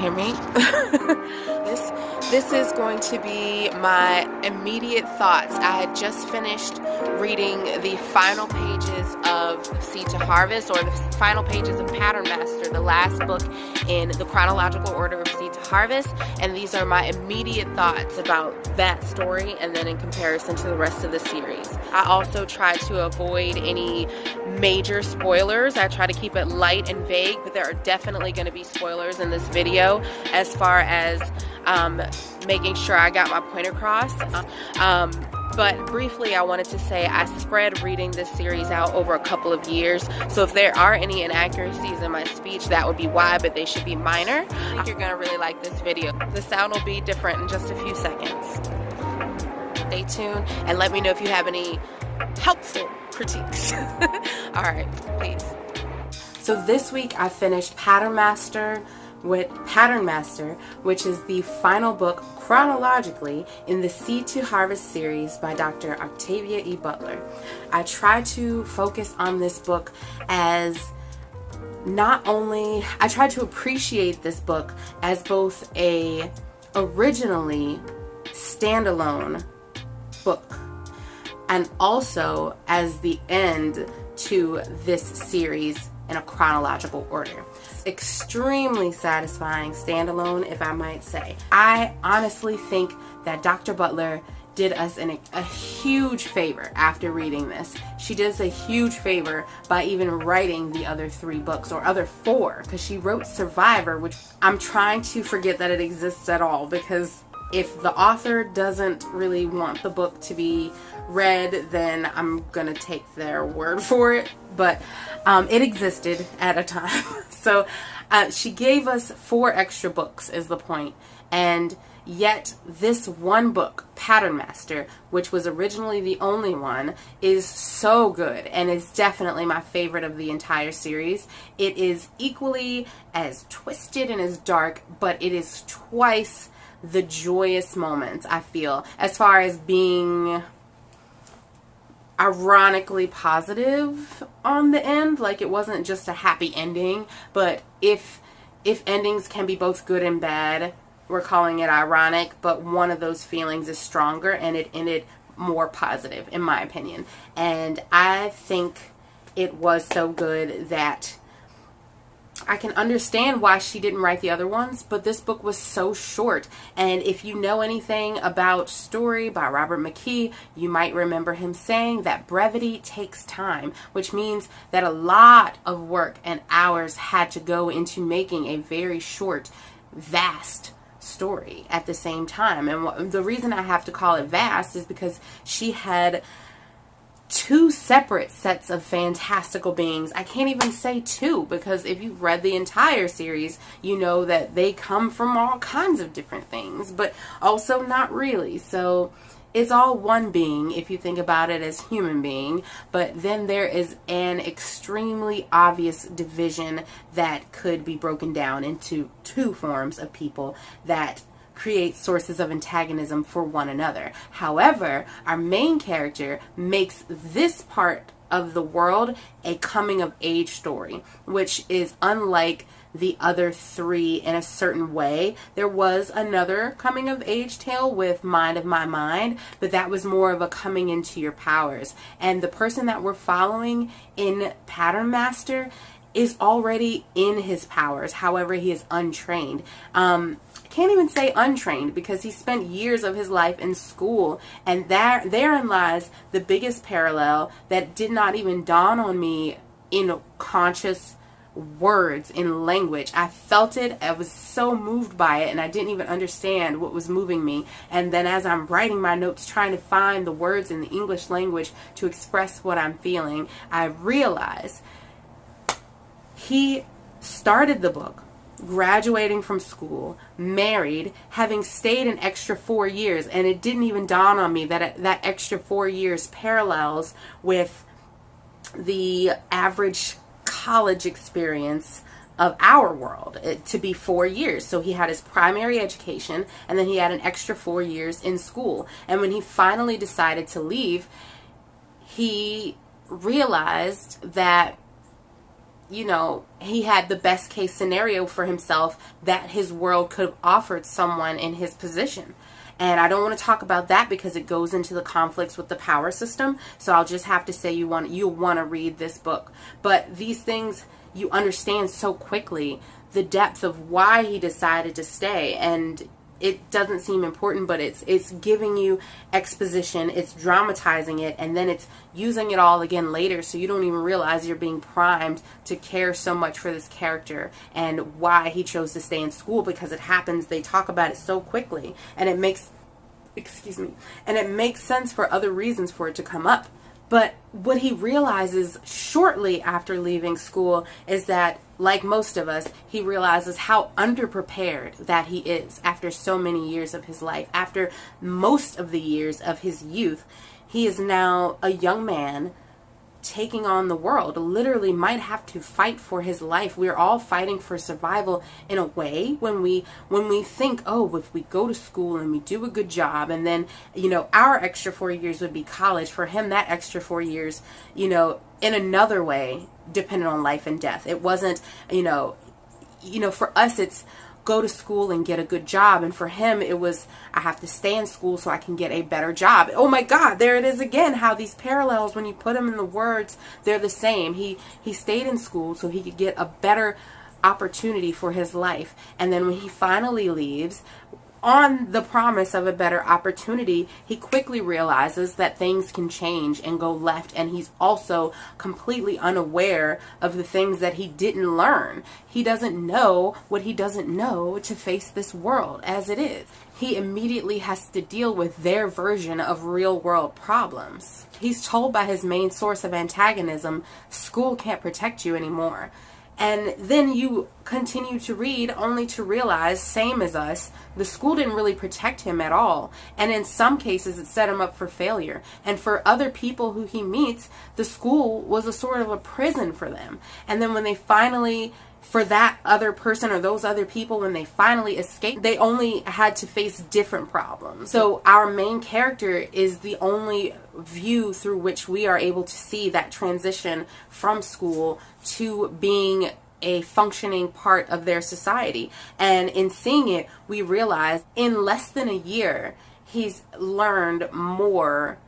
hear me? This is going to be my immediate thoughts. I had just finished reading the final pages of Seed to Harvest, or the final pages of Patternmaster, the last book in the chronological order of Seed to Harvest, and these are my immediate thoughts about that story and then in comparison to the rest of the series. I also try to avoid any major spoilers. I try to keep it light and vague, but there are definitely going to be spoilers in this video as far as making sure I got my point across. But briefly, I wanted to say I spread reading this series out over a couple of years, so if there are any inaccuracies in my speech, that would be why, but they should be minor. I think you're going to really like this video. The sound will be different in just a few seconds. Stay tuned and let me know if you have any helpful critiques. All right, peace. So this week I finished Patternmaster, which is the final book chronologically in the Seed to Harvest series by Dr. Octavia E. Butler. I try to focus on this book as I try to appreciate this book as both a originally standalone book and also as the end to this series in a chronological order. Extremely satisfying standalone, if I might say. I honestly think that Dr. Butler did us a huge favor after reading this. She did us a huge favor by even writing the other 3 books, or other 4, because she wrote Survivor, which I'm trying to forget that it exists at all, because if the author doesn't really want the book to be read, then I'm gonna take their word for it. But it existed at a time. So she gave us 4 extra books is the point. And yet this one book, Patternmaster, which was originally the only one, is so good and is definitely my favorite of the entire series. It is equally as twisted and as dark, but it is twice the joyous moments, I feel, as far as being ironically positive on the end. Like, it wasn't just a happy ending, but if endings can be both good and bad, we're calling it ironic, but one of those feelings is stronger and it ended more positive, in my opinion. And I think it was so good that I can understand why she didn't write the other ones, but this book was so short. And if you know anything about Story by Robert McKee, you might remember him saying that brevity takes time, which means that a lot of work and hours had to go into making a very short, vast story at the same time. And the reason I have to call it vast is because she had 2 separate sets of fantastical beings. I can't even say 2, because if you've read the entire series, you know that they come from all kinds of different things, but also not really. So it's all one being if you think about it as human being, but then there is an extremely obvious division that could be broken down into 2 forms of people that create sources of antagonism for one another. However, our main character makes this part of the world a coming of age story, which is unlike the other 3 in a certain way. There was another coming of age tale with Mind of My Mind, but that was more of a coming into your powers. And the person that we're following in Patternmaster is already in his powers. However, he is untrained. Can't even say untrained, because he spent years of his life in school, and therein lies the biggest parallel that did not even dawn on me in conscious words, in language. I felt it, I was so moved by it, and I didn't even understand what was moving me. And then as I'm writing my notes, trying to find the words in the English language to express what I'm feeling, I realized he started the book graduating from school, married, having stayed an extra 4 years, and it didn't even dawn on me that that extra 4 years parallels with the average college experience of our world, to be 4 years. So he had his primary education, and then he had an extra 4 years in school. And when he finally decided to leave, he realized that he had the best case scenario for himself that his world could have offered someone in his position. And I don't want to talk about that because it goes into the conflicts with the power system. So I'll just have to say you'll want to read this book. But these things you understand so quickly, the depth of why he decided to stay. And it doesn't seem important, but it's giving you exposition, it's dramatizing it, and then it's using it all again later, so you don't even realize you're being primed to care so much for this character and why he chose to stay in school, because it happens, they talk about it so quickly, and it makes sense for other reasons for it to come up. But what he realizes shortly after leaving school is that, like most of us, he realizes how underprepared that he is after so many years of his life. After most of the years of his youth, he is now a young man taking on the world, literally might have to fight for his life. We're all fighting for survival in a way when we think, oh, if we go to school and we do a good job, and then, our extra 4 years would be college. For him, that extra 4 years, in another way, depended on life and death. It wasn't, for us, it's go to school and get a good job. And for him, it was, I have to stay in school so I can get a better job. Oh my God, there it is again, how these parallels, when you put them in the words, they're the same. He stayed in school so he could get a better opportunity for his life. And then when he finally leaves, on the promise of a better opportunity, he quickly realizes that things can change and go left, and he's also completely unaware of the things that he didn't learn. He doesn't know what he doesn't know to face this world as it is. He immediately has to deal with their version of real world problems. He's told by his main source of antagonism, school can't protect you anymore. And then you continue to read only to realize, same as us, the school didn't really protect him at all. And in some cases, it set him up for failure. And for other people who he meets, the school was a sort of a prison for them. And then when they finally, for that other person or those other people, when they finally escaped, they only had to face different problems. So our main character is the only view through which we are able to see that transition from school to being a functioning part of their society. And in seeing it, we realize in less than a year, he's learned more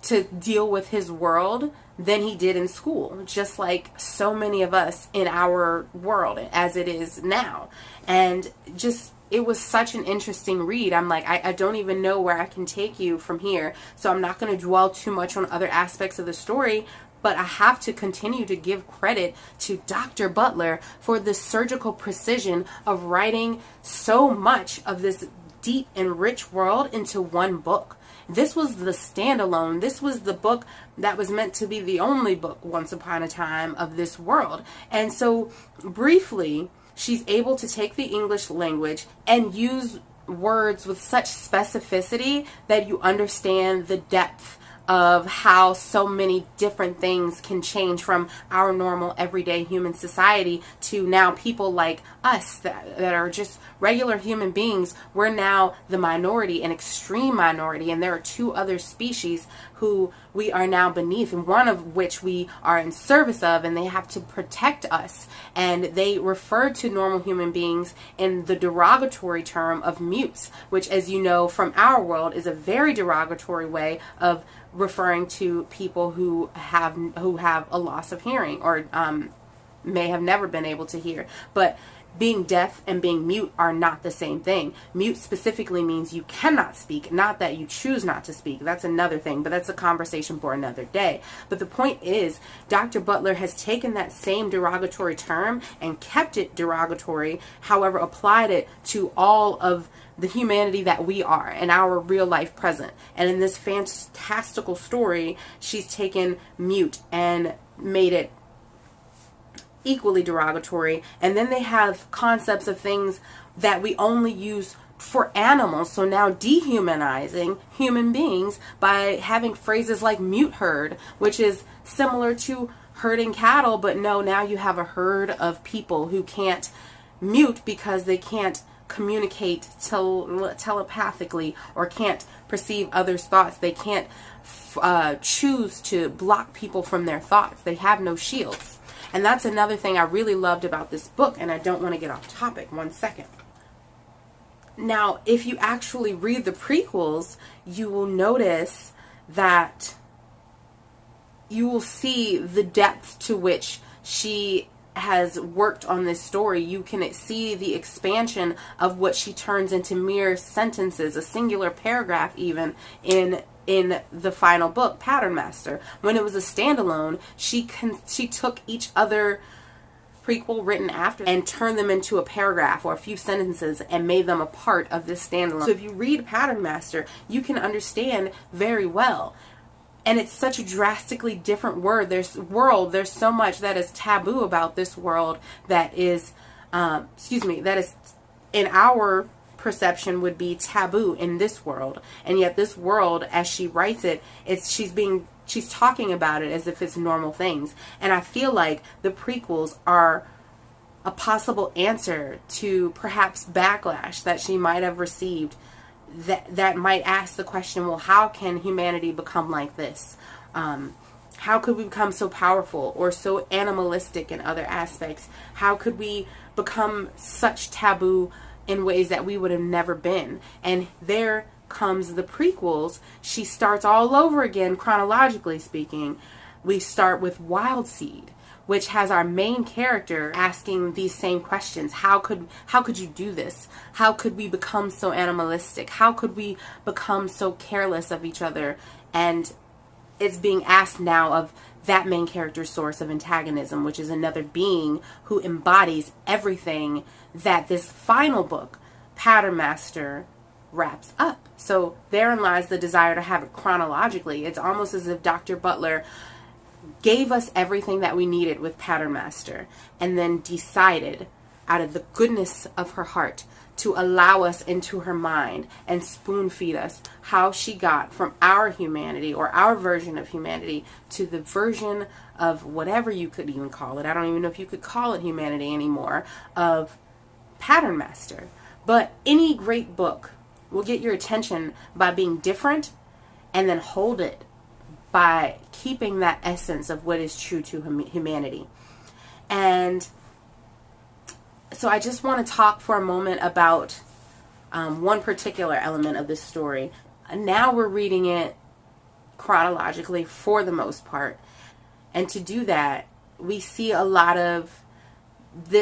to deal with his world than he did in school, just like so many of us in our world as it is now. And just, it was such an interesting read. I'm like, I don't even know where I can take you from here, so I'm not going to dwell too much on other aspects of the story, but I have to continue to give credit to Dr. Butler for the surgical precision of writing so much of this deep and rich world into one book. This was the standalone. This was the book that was meant to be the only book once upon a time of this world. And so briefly, she's able to take the English language and use words with such specificity that you understand the depth of how so many different things can change from our normal everyday human society to now people like us that are just regular human beings. We're now the minority, an extreme minority, and there are two other species who we are now beneath, and one of which we are in service of, and they have to protect us. And they refer to normal human beings in the derogatory term of mutes, which, as you know from our world, is a very derogatory way of referring to people who have a loss of hearing or may have never been able to hear. But being deaf and being mute are not the same thing. Mute specifically means you cannot speak, not that you choose not to speak. That's another thing, but that's a conversation for another day. But the point is, Dr. Butler has taken that same derogatory term and kept it derogatory, however, applied it to all of the humanity that we are in our real life present. And in this fantastical story, she's taken mute and made it equally derogatory. And then they have concepts of things that we only use for animals, so now dehumanizing human beings by having phrases like mute herd, which is similar to herding cattle, but no, now you have a herd of people who can't mute because they can't communicate telepathically or can't perceive others' thoughts. They can't choose to block people from their thoughts. They have no shields. And that's another thing I really loved about this book, and I don't want to get off topic. 1 second. Now, if you actually read the prequels, you will notice that you will see the depth to which she has worked on this story. You can see the expansion of what she turns into mere sentences, a singular paragraph even, in the final book, Patternmaster. When it was a standalone, she took each other prequel written after and turned them into a paragraph or a few sentences and made them a part of this standalone. So if you read Patternmaster, you can understand very well. And it's such a drastically different There's so much that is taboo about this world that is, that is in our perception would be taboo in this world. And yet this world, as she writes it, she's talking about it as if it's normal things. And I feel like the prequels are a possible answer to perhaps backlash that she might have received that might ask the question, well, how can humanity become like this? How could we become so powerful or so animalistic in other aspects? How could we become such taboo in ways that we would have never been? And there comes the prequels. She starts all over again, chronologically speaking. We start with Wild Seed, which has our main character asking these same questions. How could you do this? How could we become so animalistic? How could we become so careless of each other? And it's being asked now of that main character's source of antagonism, which is another being who embodies everything that this final book, Patternmaster, wraps up. So therein lies the desire to have it chronologically. It's almost as if Dr. Butler gave us everything that we needed with Patternmaster and then decided out of the goodness of her heart to allow us into her mind and spoon feed us how she got from our humanity or our version of humanity to the version of whatever you could even call it. I don't even know if you could call it humanity anymore, of Patternmaster. But any great book will get your attention by being different and then hold it by keeping that essence of what is true to humanity. And so I just want to talk for a moment about one particular element of this story. Now we're reading it chronologically for the most part. And to do that, we see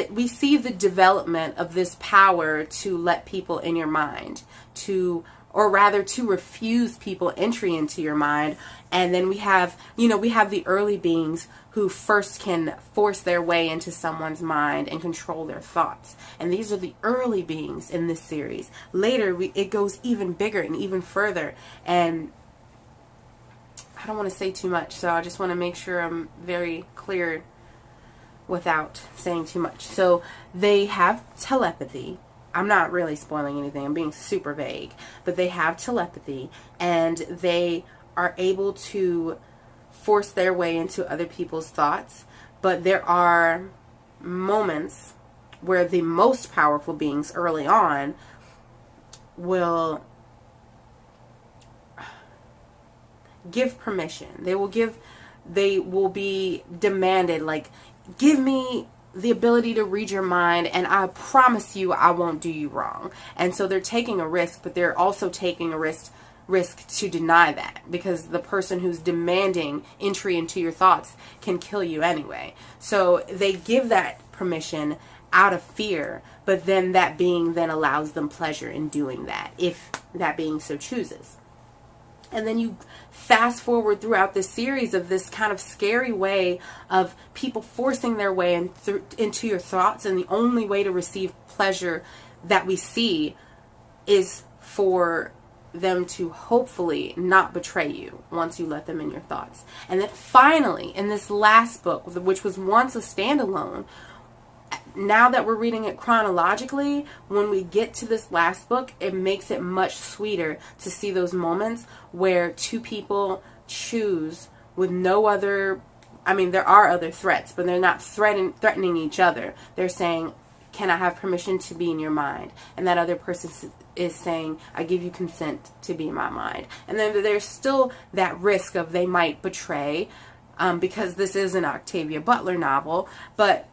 we see the development of this power to let people in your mind, to refuse people entry into your mind. And then we have the early beings who first can force their way into someone's mind and control their thoughts. And these are the early beings in this series. Later, it goes even bigger and even further. And I don't want to say too much, so I just want to make sure I'm very clear without saying too much. So they have telepathy. I'm not really spoiling anything. I'm being super vague. But they have telepathy, and they are able to force their way into other people's thoughts. But there are moments where the most powerful beings early on will give permission. They will be demanded, like, give me the ability to read your mind, and I promise you I won't do you wrong. And so they're taking a risk, but they're also taking a risk to deny that, because the person who's demanding entry into your thoughts can kill you anyway. So they give that permission out of fear, but then that being then allows them pleasure in doing that, if that being so chooses. And then you fast forward throughout this series of this kind of scary way of people forcing their way into your thoughts. And the only way to receive pleasure that we see is for them to hopefully not betray you once you let them in your thoughts. And then finally, in this last book, which was once a standalone, now that we're reading it chronologically, when we get to this last book, it makes it much sweeter to see those moments where two people choose with no other, I mean, there are other threats, but they're not threatening each other. They're saying, can I have permission to be in your mind? And that other person is saying, I give you consent to be in my mind. And then there's still that risk of they might betray, because this is an Octavia Butler novel, but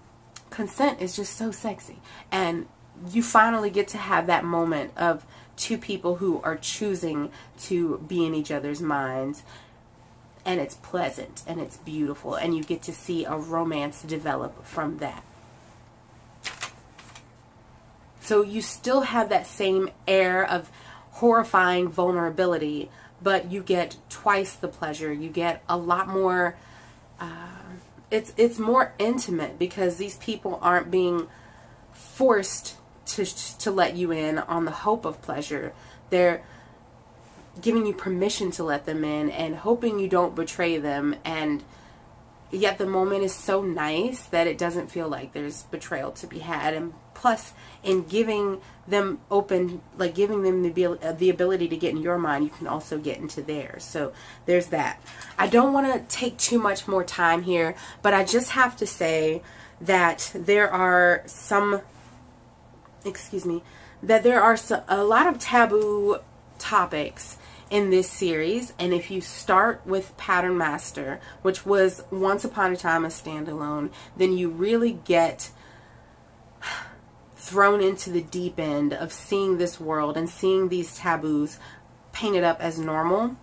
consent is just so sexy. And you finally get to have that moment of two people who are choosing to be in each other's minds, and it's pleasant and it's beautiful, and you get to see a romance develop from that. So you still have that same air of horrifying vulnerability, but you get twice the pleasure. You get a lot more, it's more intimate, because these people aren't being forced to let you in on the hope of pleasure. They're giving you permission to let them in and hoping you don't betray them, and yet the moment is so nice that it doesn't feel like there's betrayal to be had. And plus, in giving them giving them the ability to get in your mind, you can also get into theirs. So there's that. I don't want to take too much more time here, but I just have to say that there are a lot of taboo topics in this series. And if you start with Patternmaster, which was once upon a time a standalone, then you really get thrown into the deep end of seeing this world and seeing these taboos painted up as normal,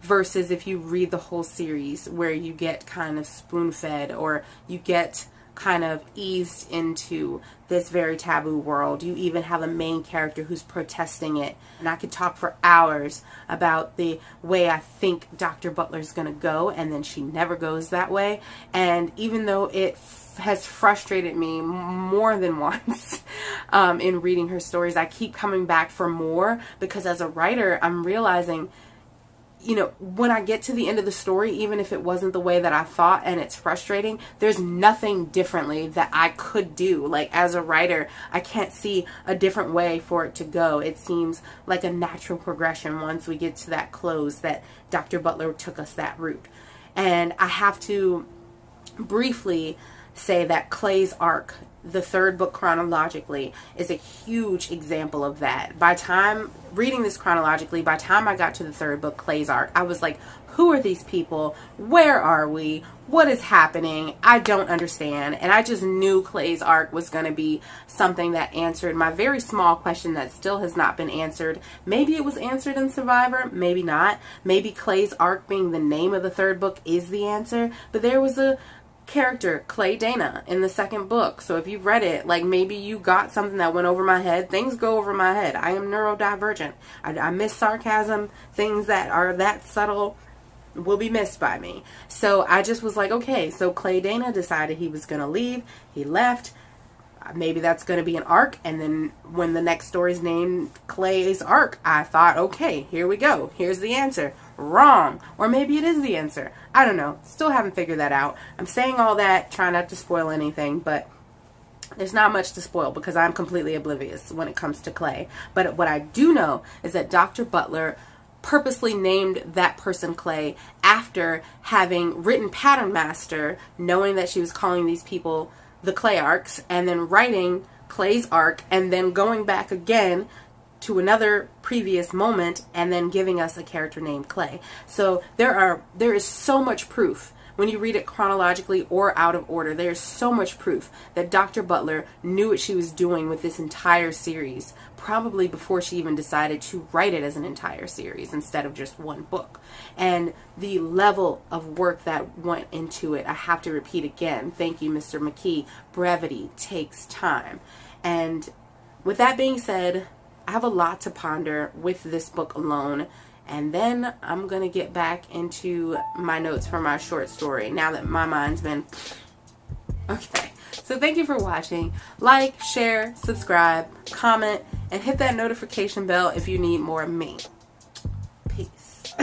versus if you read the whole series, where you get kind of spoon-fed, or you get kind of eased into this very taboo world. You even have a main character who's protesting it. And I could talk for hours about the way I think Dr. Butler's going to go, and then she never goes that way. And even though it has frustrated me more than once in reading her stories, I keep coming back for more, because as a writer, I'm realizing, when I get to the end of the story, even if it wasn't the way that I thought and it's frustrating, there's nothing differently that I could do. Like, as a writer, I can't see a different way for it to go. It seems like a natural progression once we get to that close, that Dr. Butler took us that route. And I have to briefly say that Clay's arc, the third book chronologically, is a huge example of that. By time reading this chronologically, by time I got to the third book, Clay's arc, I was like, who are these people? Where are we? What is happening? I don't understand. And I just knew Clay's arc was going to be something that answered my very small question that still has not been answered. Maybe it was answered in Survivor, maybe not. Maybe Clay's arc being the name of the third book is the answer. But there was a character, Clay Dana, in the second book. So if you've read it, maybe you got something that went over my head. Things go over my head. I am neurodivergent. I miss sarcasm. Things that are that subtle will be missed by me. So I just was like, okay, so Clay Dana decided he was going to leave. He left. Maybe that's going to be an arc. And then when the next story's named Clay's arc, I thought, okay, here we go. Here's the answer. Wrong. Or maybe it is the answer. I don't know. Still haven't figured that out. I'm saying all that, trying not to spoil anything, but there's not much to spoil because I'm completely oblivious when it comes to Clay. But what I do know is that Dr. Butler purposely named that person Clay after having written Patternmaster, knowing that she was calling these people the Clay arcs, and then writing Clay's arc, and then going back again to another previous moment, and then giving us a character named Clay. So there is so much proof when you read it chronologically or out of order. There's so much proof that Dr. Butler knew what she was doing with this entire series, probably before she even decided to write it as an entire series instead of just one book. And the level of work that went into it, I have to repeat again, thank you, Mr. McKee, brevity takes time. And with that being said, I have a lot to ponder with this book alone. And then I'm going to get back into my notes for my short story now that my mind's been... Okay. So thank you for watching. Like, share, subscribe, comment, and hit that notification bell if you need more of me. Peace.